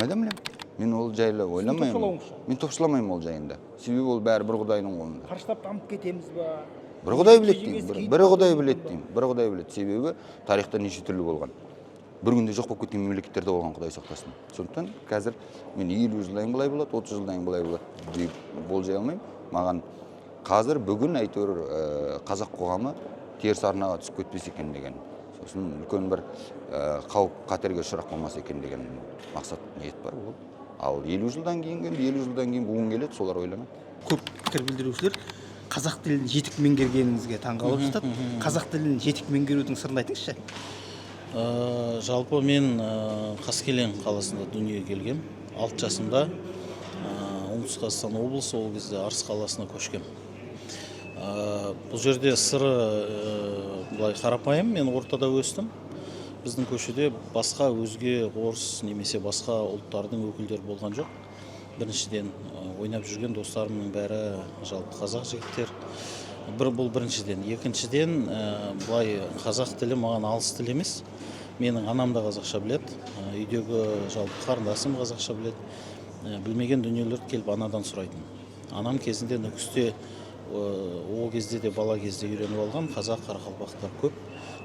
Қайдан білем? Мен ол жайлы ойламаймын. Мен топшыламаймын ол жайында. Себебі ол бәрі бір Құдайдың қолында. Қарыштап дамып кетеміз ба? Бір Құдай біледі деймін. Бір Құдай біледі деймін. Бір Құдай біледі. Себебі тарихта неше түрлі болған. Бір күнде жоқ болып кеткен мемлекеттерде болған, Құдай сақтасын. Сондықтан қазір мен 50 жылдан былай болады, 30 жылдан былай болады деп болжай алмаймын. Маған қазір бүгін әйтеуір қазақ қоғамы теріс арнаға түсіп кетпесе екен деген. Сосын үлкен бір қауіп қатерге ұшырап қалмаса екен деген мақсат ниет бар. Ал 50 жылдан кейін бүгін келеді, солар ойланады. Көп пікір білдірушілер қазақ тілін жетік меңгергеніңізге таңғалып жатады. Қазақ тілін жетік меңгерудің сырын айтыңызшы. Жалпы мен Қаскелең қаласында дүниеге келгем. 6 жасымда Оңтүстік Қазақстан облысы, ол кезде Арыс қаласына көшкем. Бұл жерде сыры былай қарапайым, мен ортада өстім. Біздің көшеде басқа өзге орыс немесе басқа ұлттардың өкілдері болған жоқ. Біріншіден ойнап жүрген достарымның бәрі жалпы қазақ жігіттер. Бұл біріншіден. Екіншіден былай қазақ тілі маған алыс тіл емес. Менің анам да қазақша біледі. Үйдегі жалпы қарындасым қазақша біледі. Білмеген дүниелерді келіп анадан сұрайтын. Анам кезінде Нүкісте ол кезде де бала кезде үйреніп алған қазақ қарақалпақтар көп,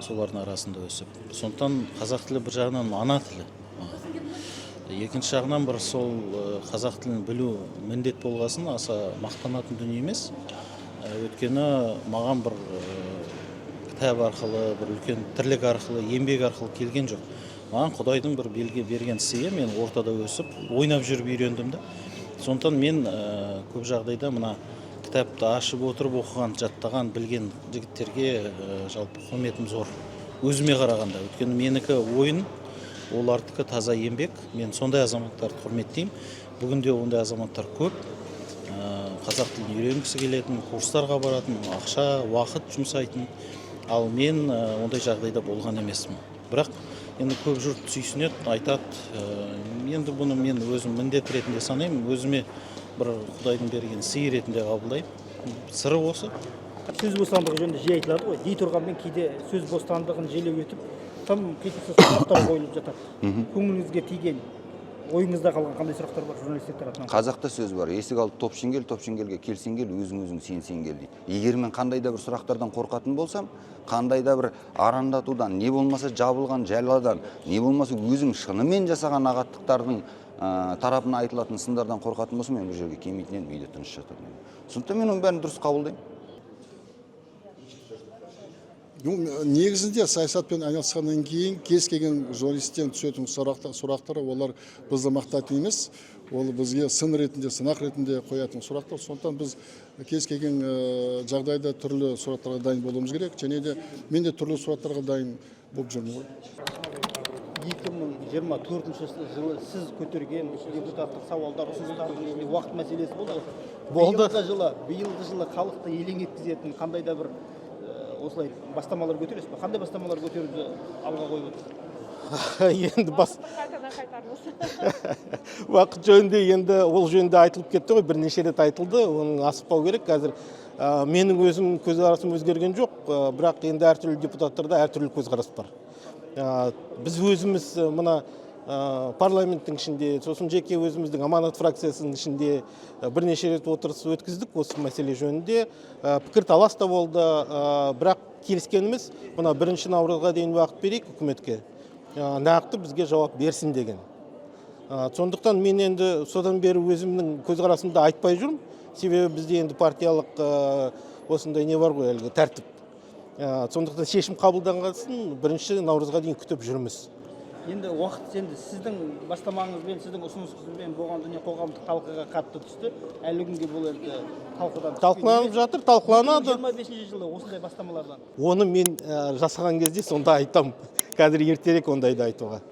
солардың арасында өсіп. Сондықтан қазақ тілі бір жағынан ана тілі. Екінші жағынан бір сол қазақ тілін білу міндет болғасын аса мақтанатын дүние емес. Өйткені маған бір кітап арқылы, бір үлкен тірлік арқылы, еңбек арқылы келген жоқ. Маған Құдайдың бір белгі берген сыйы, мен ортада өсіп, ойнап жүріп үйрендім да. Сондықтан мен көп жағдайда мына кітапты ашып отырып оқыған, жаттаған, білген жігіттерге жалпы құрметім зор. Өзіме қарағанда. Өйткені менікі ойын, олардікі таза еңбек. Мен сондай азаматтарды құрметтеймін. Бүгінде ондай азаматтар көп. Қазақ тілін үйренгісі келетін, курстарға баратын, ақша, уақыт жұмсайтын. Ал мен ондай жағдайда болған емеспін. Бірақ енді көп жұрт сүйсінеді, айтады. Енді бұны мен өзім міндет ретінде санаймын. Өзіме бір Құдайдың берген сый ретінде қабылдаймын. Сыры осы. Сөз бостандығы жөнінде жиі айтылады ғой. Дей тұрғанмен кейде сөз бостандығын желеу етіп, тым кетіксіз сұрақтар қойылып жатады. Көңіліңізге тиген, ойыңызда қалған қандай сұрақтар бар журналистер тарапынан? Қазақта сөз бар. Есік алды топшың келге келсең кел, өзің сен кел дейді. Егер мен қандай да бір сұрақтардан қорқатын болсам, қандай да бір арандатудан, не болмаса жабылған жәладан, не болмаса өзім шынымен жасаған ағаттықтардың тарапына айтылатын сындардан қорқатын болсам, мен бұл жерге келмейтін едім, үйде тыныш жататын едім. Сондықтан мен оның бәрін дұрыс қабылдаймын. Негізінде саясатпен айналысқаннан кейін кез келген журналисттен түсетін сұрақтары олар бізді мақтайтын емес, ол бізге сын ретінде, сынақ ретінде қоятын сұрақтар. Сондықтан біз кез келген жағдайда түрлі сұрақтарға дайын болуымыз керек, және де мен де түрлі сұрақтарға дайын болып жүрмін ғой. 2024 жылы сіз көтерген депутаттық сауалдар, ұсыныстардың ішінде уақыт мәселесі болды. Биылғы жылы халықты елең еткізетін қандай да бір осылай бастамалар көтересіз бе? Қандай бастамалар көтеруді алға қойып отырсыз? Енді уақыт жөнінде енді ол жөнінде айтылып кетті ғой, бірнеше рет айтылды, оның асықпау керек. Қазір менің өзім көзқарасым өзгерген жоқ, бірақ енді әртүрлі депутаттарда әртүрлі көзқарас бар. Біз өзіміз мына парламенттің ішінде, сосын жеке өзіміздің аманат фракциясының ішінде бірнеше рет отырыс өткіздік осы мәселе жөнінде. Пікір талас та болды, бірақ келіскеніміз мына 1 наурызға дейін уақыт берейік үкіметке. Нақты бізге жауап берсін деген. Сондықтан мен енді содан бері өзімнің көзқарасымды айтпай жүрмін. Себебі бізде енді партиялық осындай не бар ғой, әлгі тәртіп. Сондықтан шешім қабылданғасын 1 наурызға дейін күтіп жүрміз. Енді уақыт сіздің бастамаңызбен, сіздің ұсынысыңызбен болған дүние қоғамдық талқыға қатты түсті. Әлі күнге бұл енді талқыланып жатыр, талқыланады. 25 жылы осындай бастамалардан. Оны мен жасаған кезде сонда айтам. Қазір ертерек ондайды айтуға.